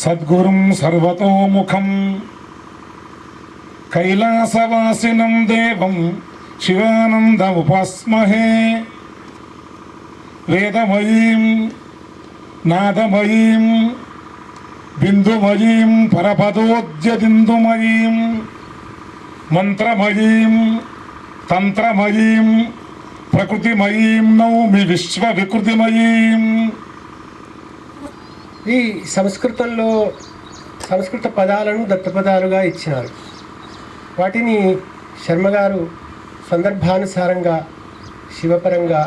సద్గురుం సర్వతోముఖం కైలాసవాసినం దేవం శివానందముపాస్మహే. వేదమయీం నాదమయీం బిందుమయీం పరపదోద్యదిందుమయీం మంత్రమయీం తంత్రమయీం ప్రకృతిమయీం నౌమి విశ్వవికృతిమయీం. ఈ సంస్కృతంలో సంస్కృత పదాలను దత్తపదాలుగా ఇచ్చినారు. వాటిని శర్మగారు సందర్భానుసారంగా శివపరంగా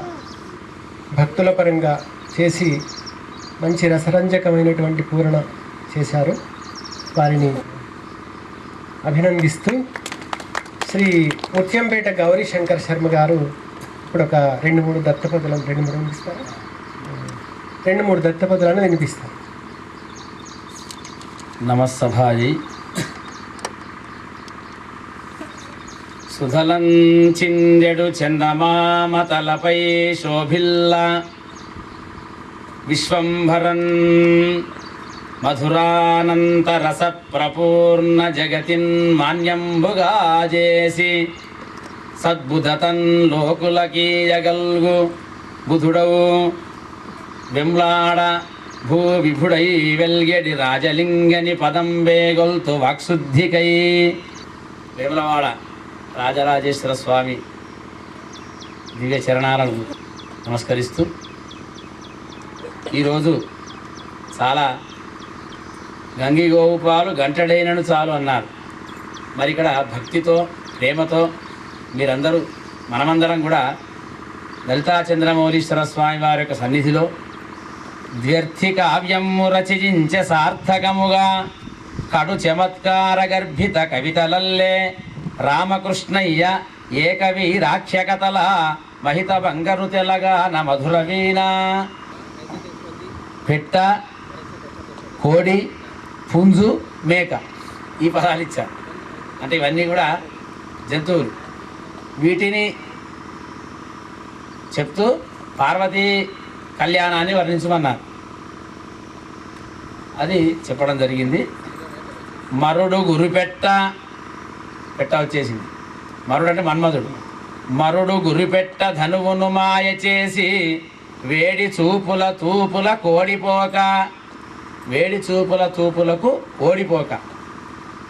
భక్తుల పరంగా చేసి మంచి రసరంజకమైనటువంటి పూరణ చేశారు. వారిని అభినందిస్తూ శ్రీ ముత్యంపేట గౌరీ శంకర్ శర్మ గారు ఇప్పుడు ఒక 2-3 దత్తపదులను 2-3 వినిపిస్తారు. 2-3 దత్తపదులను వినిపిస్తారు. నమస్సభాయి. సుధలం చిందెడు చందమామ తలపై శోభిల్ల విశ్వంభరన్ మధురానంతరస ప్రపూర్ణ జగతిన్ మాన్యంబుగా చేసి సద్బుధతన్ లోకులకీయగల్గు బుధుడవు వెంలాడ భూ విభుడై వెల్గెడి రాజలింగని పదం వేగొల్తు వాక్శుద్ధికై. వేములవాడ రాజరాజేశ్వర స్వామి దివ్య చరణాలను నమస్కరిస్తూ ఈరోజు చాలా గంగిగోవు పాలు గంటడైనను చాలు అన్నారు. మరి ఇక్కడ భక్తితో ప్రేమతో మీరందరూ మనమందరం కూడా లలితా చంద్రమౌళీశ్వర స్వామి వారి యొక్క సన్నిధిలో ద్వ్యర్థి కావ్యము రచించే సార్థకముగా కడు చమత్కార గర్భిత కవితలల్లే రామకృష్ణయ్య ఏకవి రాక్షకతల మహిత బంగరు తెలగాన మధుర వీణ. పెట్ట, కోడి, పుంజు, మేక ఈ పదాలు ఇచ్చారు. అంటే ఇవన్నీ కూడా జంతువులు. వీటిని చెప్తూ పార్వతీ కళ్యాణాన్ని వర్ణించమన్నారు. అది చెప్పడం జరిగింది. మరుడు గురిపెట్ట, పెట్ట వచ్చేసింది. మరుడు అంటే మన్మధుడు. మరుడు గురిపెట్ట ధనువును మాయ చేసి వేడి చూపుల తూపుల కోడిపోక, వేడి చూపుల తూపులకు ఓడిపోక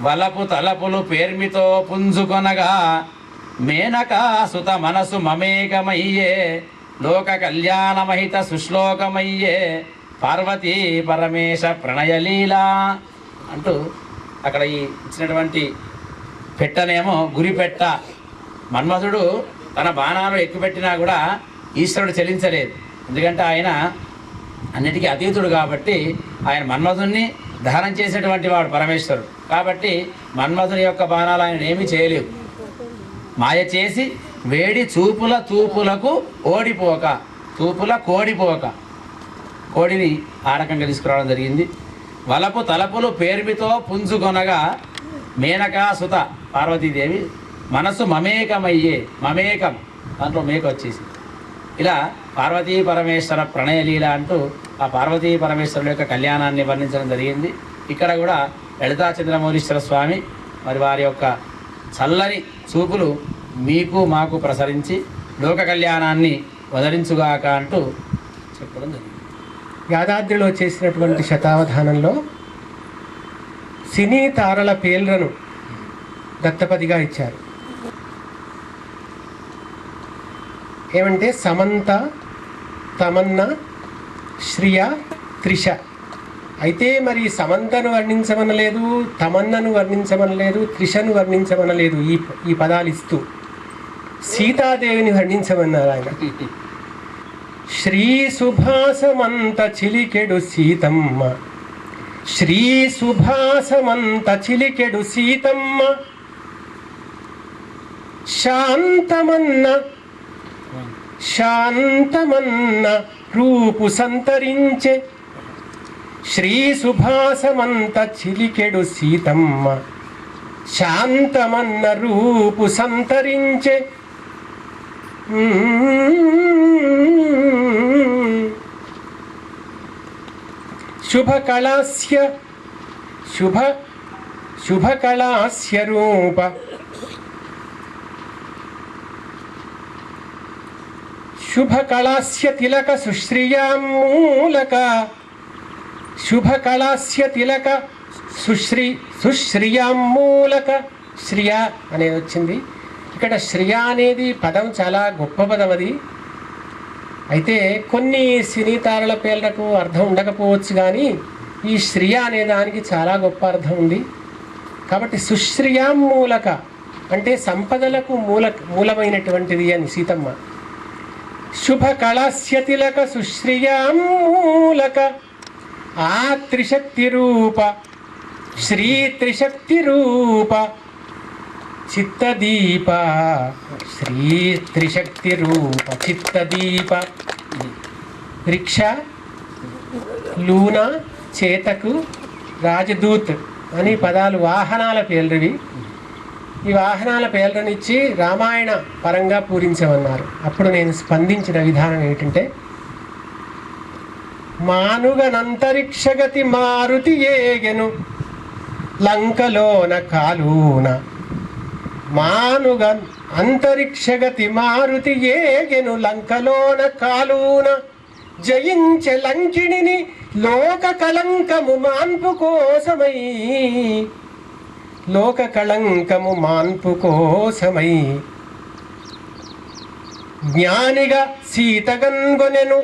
వలపు తలపులు పేర్మితో పుంజుకొనగా మేనకా సుత మనసు మమేకమయ్యే లోక కళ్యాణమహిత సుశ్లోకమయ్యే పార్వతీ పరమేశ ప్రణయలీలా అంటూ అక్కడ ఈ ఇచ్చినటువంటి పెట్టనేమో గురిపెట్ట. మన్మధుడు తన బాణాలు ఎక్కుపెట్టినా కూడా ఈశ్వరుడు చెలించలేదు. ఎందుకంటే ఆయన అన్నిటికీ అతీతుడు కాబట్టి ఆయన మన్మధుణ్ణి దహనం చేసేటువంటి వాడు పరమేశ్వరుడు. కాబట్టి మన్మధుని యొక్క బాణాలు ఆయన ఏమీ చేయలేవు. మాయ చేసి వేడి చూపుల తూపులకు ఓడిపోక, తూపుల కోడిపోక, కోడిని ఆ రకంగా తీసుకురావడం జరిగింది. వలపు తలపులు పేర్మితో పుంజుకొనగా మేనకా సుత పార్వతీదేవి మనసు మమేకమయ్యే, మమేకం దాంట్లో మేక వచ్చేసి ఇలా పార్వతీ పరమేశ్వర ప్రణయలీల అంటూ ఆ పార్వతీ పరమేశ్వరుల యొక్క కళ్యాణాన్ని వర్ణించడం జరిగింది. ఇక్కడ కూడా లలితా చంద్రమౌళీశ్వర స్వామి మరి వారి యొక్క చల్లని చూపులు మీకు మాకు ప్రసరించి లోక కళ్యాణాన్ని వదరించుగాక అంటూ చెప్పడం జరిగింది. యాదాద్రిలో చేసినటువంటి శతావధానంలో సినీ తారల పేర్లను దత్తపదిగా ఇచ్చారు. ఏమంటే సమంత, తమన్నా, శ్రియ, త్రిష. అయితే మరి సమంతను వర్ణించమనలేదు, తమన్నను వర్ణించమనలేదు, త్రిషను వర్ణించమనలేదు. ఈ పదాలు ఇస్తూ సీతాదేవిని వర్ణించమన్నారు ఆయన. శ్రీ సుభాసమంత చిలికెడు సీతమ్మ, శ్రీ సుభాసమంత చిలికెడు సీతమ్మ, శాంతమన్న శాంతమన్న రూపు సంతరించే. శ్రీ సుభాసమంత చిలికెడు సీతమ్మ, శాంతమన్న రూపు సంతరించే. శుభకళాస్య శుభకళాస్య రూప శుభకళాస్య తిలక సుశ్రియాం మూలక శుభకళాస్య తిలక సుశ్రియాం మూలక శ్రియ అనేది వచ్చింది. ఇక్కడ శ్రియ అనేది పదం చాలా గొప్ప పదం. అది అయితే కొన్ని సినీ తారల పేర్లకు అర్థం ఉండకపోవచ్చు, కానీ ఈ శ్రియ అనే దానికి చాలా గొప్ప అర్థం ఉంది. కాబట్టి సుశ్రియాం మూలక అంటే సంపదలకు మూలమైనటువంటిది అని సీతమ్మ. శుభకళాస్య తిలక సుశ్రియాం మూలక ఆ త్రిశక్తి రూప శ్రీ త్రిశక్తి రూప చిత్తదీప శ్రీ త్రిశక్తి రూప చిత్తదీప. రిక్షా, లూనా, చేతకు, రాజదూత్ అని పదాలు వాహనాల పేర్లువి. ఈ వాహనాల పేర్లనిచ్చి రామాయణ పరంగా పూరించమన్నారు. అప్పుడు నేను స్పందించిన విధానం ఏంటంటే, మానుగనంతరిక్షగతి మారుతి ఏగెను లంకలోన కాలూన. మానుగ అంతరిక్షగతి మారుతి ఏగెను లంకలోన కాలూన. జయించె లంకిణిని లోక కళంకము మాన్పు కోసమై. లోక కళంకము మాన్పు కోసమై జ్ఞానిగా సీతగన్గొనెను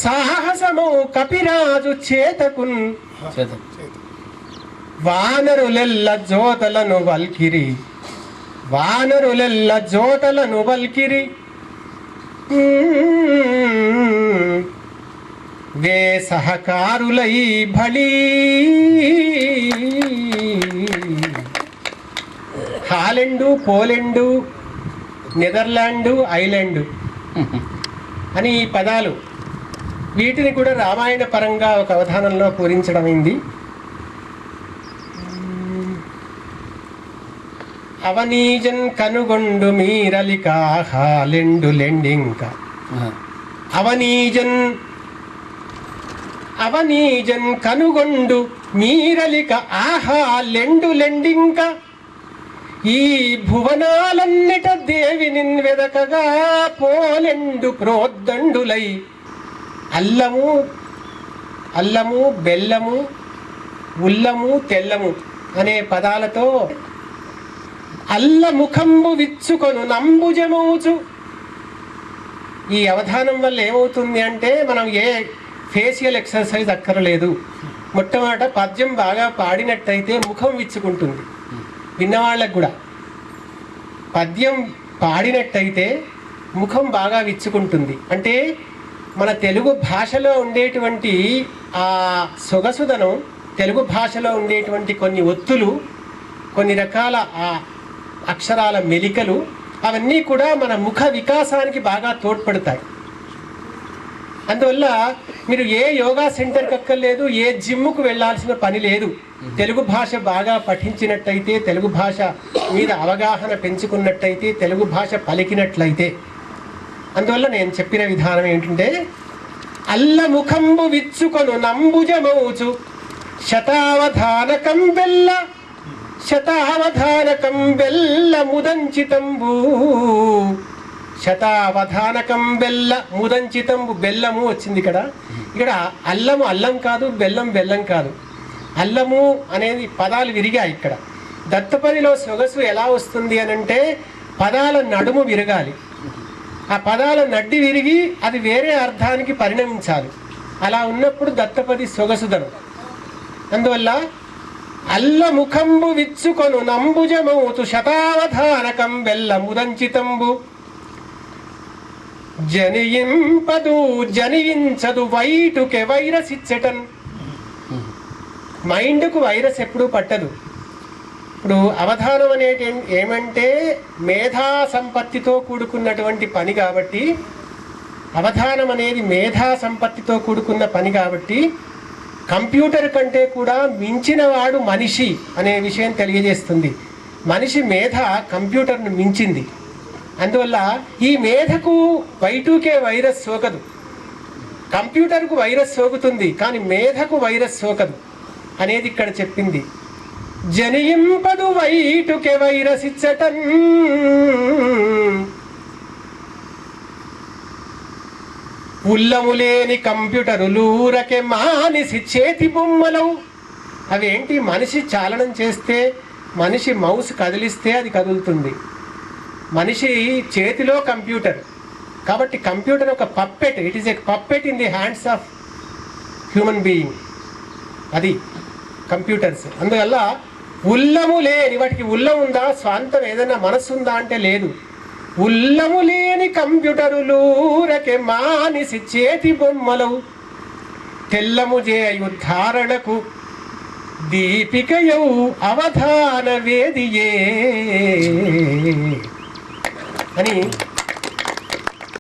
సాహసము కపిరాజు చేతకున్. వానరులెల్ల జోతలను వల్కిరి వానరులెల్ల జోతలను వల్కిరి. వే సహకారులై భళీ. హాలెండు, పోలెండు, నెదర్లాండు, ఐలాండు అని ఈ పదాలు, వీటిని కూడా రామాయణ పరంగా ఒక అవధానంలో పూరించడమైంది. అవనీజన్ కనుగొండు మీరలిక హాలెండు లెండింక. అవనీజన్ కనుగొండు మీరలిక ఆహా లెండు లెండింక. ఈ భువనాలన్నిట దేవిని వెదకగా పోలెండు ప్రోద్దండులై. అల్లము, బెల్లము, ఉల్లము, తెల్లము అనే పదాలతో అల్లముఖంబు విచ్చుకొను నంబుజమౌచు. ఈ అవధానం వల్ల ఏమవుతుంది అంటే, మనం ఏ ఫేషియల్ ఎక్సర్సైజ్ అక్కర్లేదు. మొట్టమొదట పద్యం బాగా పాడినట్టయితే ముఖం విచ్చుకుంటుంది. విన్నవాళ్ళకు కూడా పద్యం పాడినట్టయితే ముఖం బాగా విచ్చుకుంటుంది. అంటే మన తెలుగు భాషలో ఉండేటువంటి ఆ సొగసుదనం, తెలుగు భాషలో ఉండేటువంటి కొన్ని ఒత్తులు, కొన్ని రకాల ఆ అక్షరాల మెలికలు, అవన్నీ కూడా మన ముఖ వికాసానికి బాగా తోడ్పడతాయి. అందువల్ల మీరు ఏ యోగా సెంటర్కి అక్కర్లేదు, ఏ జిమ్కు వెళ్ళాల్సిన పని లేదు. తెలుగు భాష బాగా పఠించినట్టయితే, తెలుగు భాష మీద అవగాహన పెంచుకున్నట్టయితే, తెలుగు భాష పలికినట్లయితే. అందువల్ల నేను చెప్పిన విధానం ఏంటంటే, అల్లముఖంబు విచ్చుకొను నంబుజమౌచు శతావధానకం బెల్ల ముదంచితంబు. శతావధానకం బెల్ల ముదంచితంబు. బెల్లము వచ్చింది ఇక్కడ. అల్లము అల్లం కాదు, బెల్లం కాదు. అల్లము అనేది పదాలు విరిగాయి. ఇక్కడ దత్తపదిలో సొగసు ఎలా వస్తుంది అనంటే, పదాల నడుము విరగాలి. ఆ పదాల నడ్డి విరిగి అది వేరే అర్థానికి పరిణమించాలి. అలా ఉన్నప్పుడు దత్తపది సొగసుదనం. అందువల్ల అల్లముఖంబు విచ్చుకొను నంబుజమౌతు శతావధానకం బెల్ల ముదంచితంబు. జనియించదు వైటుకే వైరస్ ఇచ్చటన్. మైండ్కు వైరస్ ఎప్పుడూ పట్టదు. ఇప్పుడు అవధానం అనేది ఏమంటే మేధా సంపత్తితో కూడుకున్నటువంటి పని కాబట్టి, అవధానం అనేది మేధా సంపత్తితో కూడుకున్న పని కాబట్టి, కంప్యూటర్ కంటే కూడా మించిన వాడు మనిషి అనే విషయం తెలియజేస్తుంది. మనిషి మేధ కంప్యూటర్ను మించింది. అందువల్ల ఈ మేధకు Y2K వైరస్ సోకదు. కంప్యూటర్కు వైరస్ సోకుతుంది, కానీ మేధకు వైరస్ సోకదు అనేది ఇక్కడ చెప్పింది. జనియింపదు వైటుకె వైరసిచ్చటన్ ఉల్లములేని కంప్యూటరులూరకే మానిసి చేతి బొమ్మలవు. అవేంటి? మనిషి చాలనం చేస్తే, మనిషి మౌస్ కదిలిస్తే అది కదులుతుంది. మనిషి చేతిలో కంప్యూటర్ కాబట్టి కంప్యూటర్ ఒక puppet. It is a puppet in the hands of human being. అది కంప్యూటర్స్. అందువల్ల ఉల్లము లేని, వాటికి ఉల్లం ఉందా, స్వాంతం ఏదైనా మనస్సు ఉందా అంటే లేదు. ఉల్లము లేని కంప్యూటరులూరకే మానిసి చేతి బొమ్మలవు. తెల్లము చేయు ధారణకు దీపికయౌ అవధాన వేదియే అని